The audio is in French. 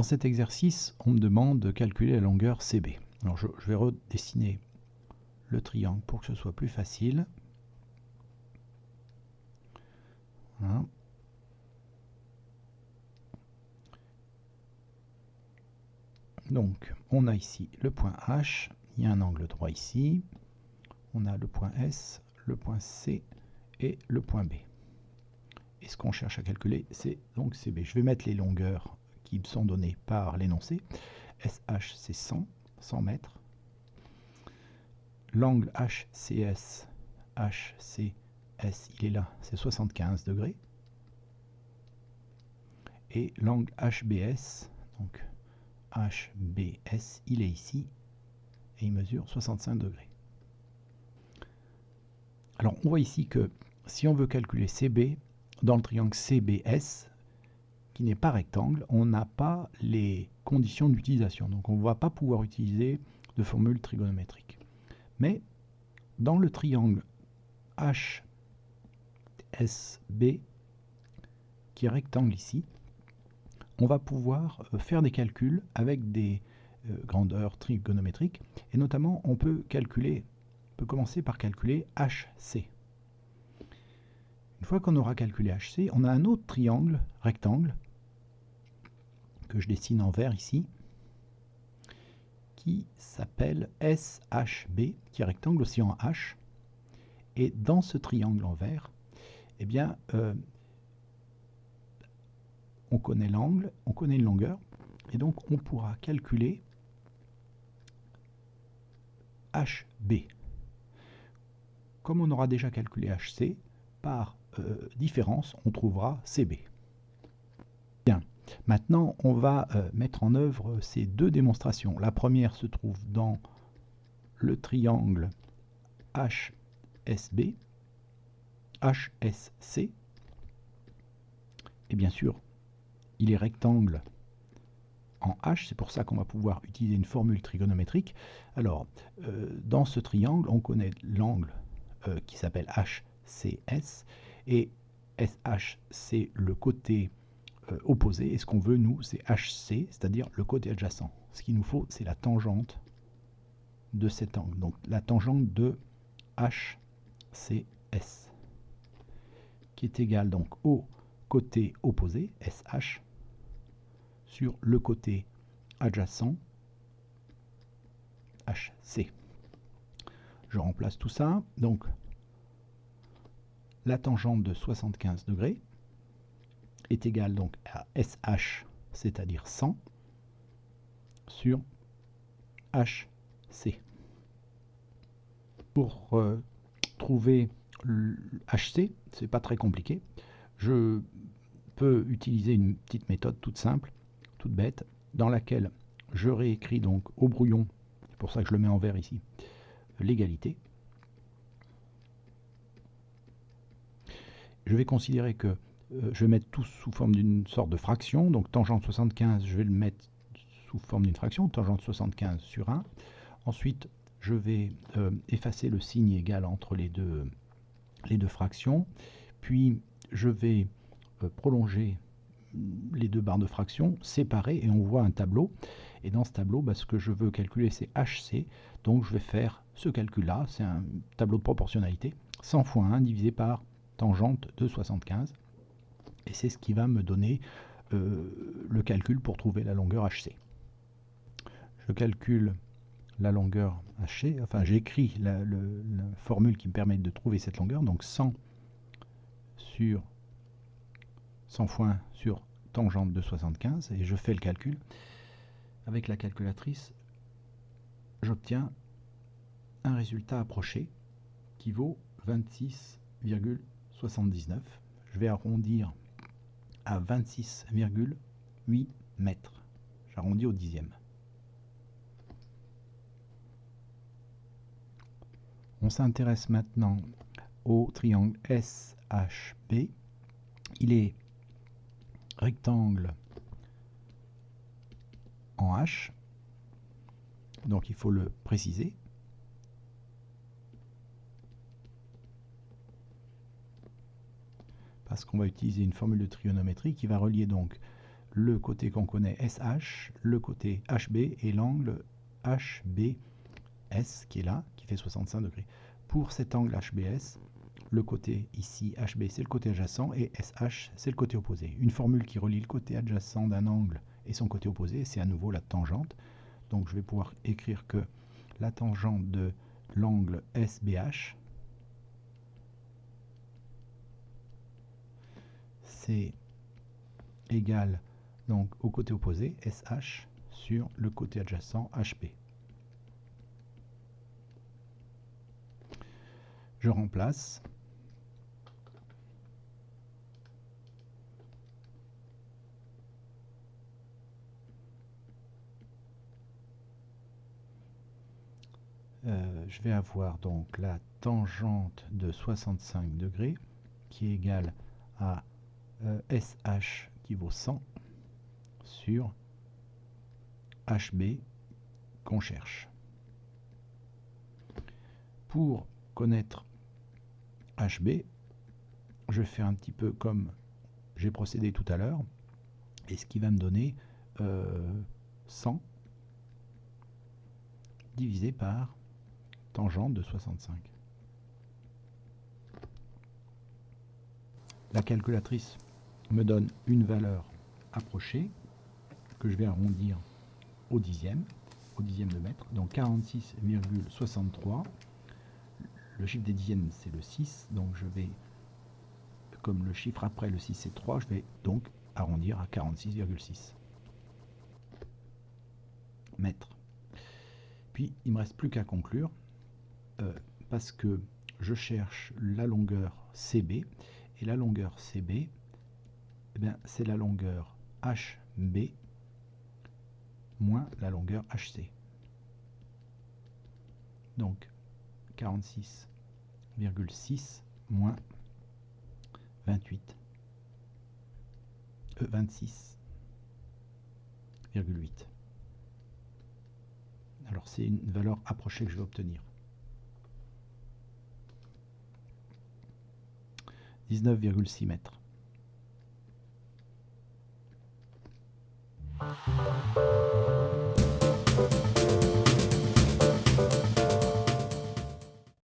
Dans cet exercice, on me demande de calculer la longueur CB. Alors je vais redessiner le triangle pour que ce soit plus facile. Voilà. Donc, on a ici le point H, il y a un angle droit ici, on a le point S, le point C et le point B. Et ce qu'on cherche à calculer, c'est donc CB. Je vais mettre les longueurs qui me sont données par l'énoncé. SH, c'est 100 mètres. L'angle HCS, il est là, c'est 75 degrés. Et l'angle HBS, donc HBS, il est ici et il mesure 65 degrés. Alors on voit ici que si on veut calculer CB dans le triangle CBS, qui n'est pas rectangle, on n'a pas les conditions d'utilisation. Donc on ne va pas pouvoir utiliser de formule trigonométrique. Mais dans le triangle HSB, qui est rectangle ici, on va pouvoir faire des calculs avec des grandeurs trigonométriques. Et notamment, on peut commencer par calculer HC. Une fois qu'on aura calculé HC, on a un autre triangle rectangle que je dessine en vert ici, qui s'appelle SHB, qui est rectangle aussi en H. Et dans ce triangle en vert, eh bien, on connaît l'angle, on connaît une longueur, et donc on pourra calculer HB. Comme on aura déjà calculé HC, par différence, on trouvera CB. Bien, maintenant on va mettre en œuvre ces deux démonstrations. La première se trouve dans le triangle HSB, HSC, et bien sûr, il est rectangle en H, c'est pour ça qu'on va pouvoir utiliser une formule trigonométrique. Alors, dans ce triangle, on connaît l'angle qui s'appelle HCS, et SH, c'est le côté opposé, et ce qu'on veut, nous, c'est HC, c'est-à-dire le côté adjacent. Ce qu'il nous faut, c'est la tangente de cet angle, donc la tangente de HCS, qui est égale donc au côté opposé, SH, sur le côté adjacent, HC. Je remplace tout ça, donc la tangente de 75 degrés est égale donc à SH, c'est-à-dire 100, sur HC. Pour trouver HC, c'est pas très compliqué. Je peux utiliser une petite méthode toute simple, toute bête, dans laquelle je réécris donc au brouillon, c'est pour ça que je le mets en vert ici, l'égalité. Je vais considérer que je vais mettre tout sous forme d'une sorte de fraction, donc tangente 75, je vais le mettre sous forme d'une fraction, tangente 75 sur 1. Ensuite, je vais effacer le signe égal entre les deux fractions, puis je vais prolonger les deux barres de fractions, séparer, et on voit un tableau. Et dans ce tableau, ce que je veux calculer, c'est HC. Donc je vais faire ce calcul-là, c'est un tableau de proportionnalité, 100 fois 1 divisé par tangente de 75. Et c'est ce qui va me donner le calcul pour trouver la longueur HC. Je calcule la longueur HC, enfin j'écris la formule qui me permet de trouver cette longueur, donc 100 fois 1 sur tangente de 75, et je fais le calcul. Avec la calculatrice, j'obtiens un résultat approché qui vaut 26,79. Je vais arrondir à 26,8 mètres. J'arrondis au dixième. On s'intéresse maintenant au triangle SHB. Il est rectangle en H, donc il faut le préciser. Parce qu'on va utiliser une formule de trigonométrie qui va relier donc le côté qu'on connaît SH, le côté HB et l'angle HBS qui est là, qui fait 65 degrés. Pour cet angle HBS, le côté ici HB c'est le côté adjacent et SH c'est le côté opposé. Une formule qui relie le côté adjacent d'un angle et son côté opposé, c'est à nouveau la tangente. Donc je vais pouvoir écrire que la tangente de l'angle SBH, c'est égal donc au côté opposé, SH, sur le côté adjacent, HP. Je remplace. Je vais avoir donc la tangente de 65 degrés qui est égale à SH qui vaut 100 sur HB qu'on cherche. Pour connaître HB, je fais un petit peu comme j'ai procédé tout à l'heure, et ce qui va me donner 100 divisé par tangente de 65. La calculatrice me donne une valeur approchée que je vais arrondir au dixième de mètre, donc 46,63. Le chiffre des dixièmes c'est le 6, donc je vais, comme le chiffre après le 6 c'est 3, je vais donc arrondir à 46,6 mètres. Puis il ne me reste plus qu'à conclure, parce que je cherche la longueur CB, et la longueur CB, eh c'est la longueur HB moins la longueur HC. Donc 46,6 moins 26,8. Alors c'est une valeur approchée que je vais obtenir. 19,6 mètres.